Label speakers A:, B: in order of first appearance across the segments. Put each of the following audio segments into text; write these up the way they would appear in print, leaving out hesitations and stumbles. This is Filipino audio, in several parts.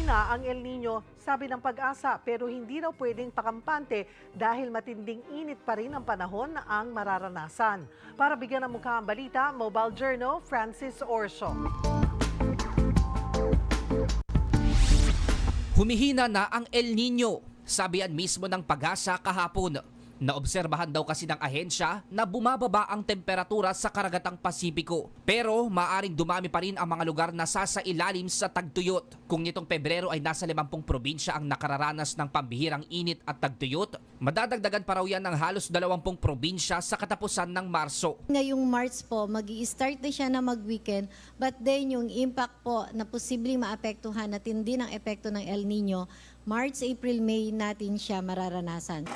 A: Humihina ang El Nino, sabi ng Pag-asa, pero hindi raw pwedeng pakampante dahil matinding init pa rin ang panahon na ang mararanasan. Para bigyan ng mukha ang balita, Mobile Journal, Francis Orso.
B: Humihina na ang El Nino, sabi yan mismo ng Pag-asa kahapon. Naobserbahan daw kasi ng ahensya na bumababa ang temperatura sa karagatang Pasipiko. Pero maaring dumami pa rin ang mga lugar na sasailalim sa tagtuyot. Kung nitong Pebrero ay nasa 50 probinsya ang nakararanas ng pambihirang init at tagtuyot, madadagdagan pa raw yan ng halos 20 probinsya sa katapusan ng Marso.
C: Ngayong March po, mag-i-start na siya na mag-weekend, but then yung impact po na posibleng maapektuhan at hindi ng epekto ng El Nino, March, April, May natin siya mararanasan.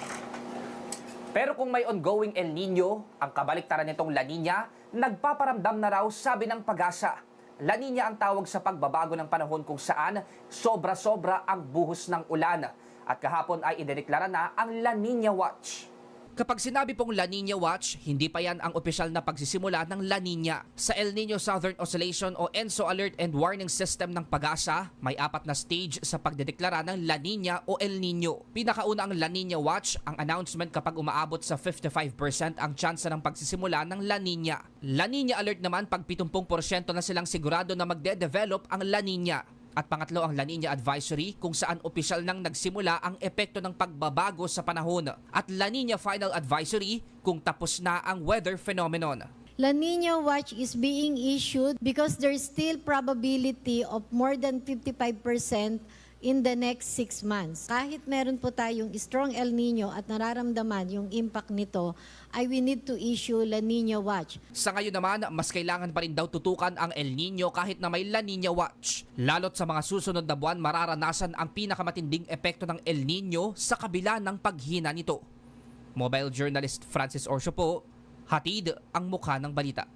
B: Pero kung may ongoing El Nino, ang kabaliktaran nitong La Nina, nagpaparamdam na raw, sabi ng Pag-asa. La Nina ang tawag sa pagbabago ng panahon kung saan sobra-sobra ang buhos ng ulan. At kahapon ay idedeklara na ang La Nina Watch. Kapag sinabi pong La Nina Watch, hindi pa yan ang opisyal na pagsisimula ng La Nina. Sa El Nino Southern Oscillation o ENSO Alert and Warning System ng Pag-asa, may 4 na stage sa pagdedeklara ng La Nina o El Nino. Pinakauna ang La Nina Watch, ang announcement kapag umaabot sa 55% ang tsansa ng pagsisimula ng La Nina. La Nina Alert naman pag 70% na silang sigurado na magde-develop ang La Nina. At pangatlo ang La Nina Advisory kung saan opisyal nang nagsimula ang epekto ng pagbabago sa panahon. At La Nina Final Advisory kung tapos na ang weather phenomenon.
C: La Nina Watch is being issued because there's still probability of more than 55% in the next 6 months. Kahit meron po tayong strong El Nino at nararamdaman yung impact nito, we need to issue La Nina Watch.
B: Sa ngayon naman, mas kailangan pa rin daw tutukan ang El Nino kahit na may La Nina Watch. Lalo't sa mga susunod na buwan, mararanasan ang pinakamatinding epekto ng El Nino sa kabila ng paghina nito. Mobile journalist Francis Orso po, hatid ang mukha ng balita.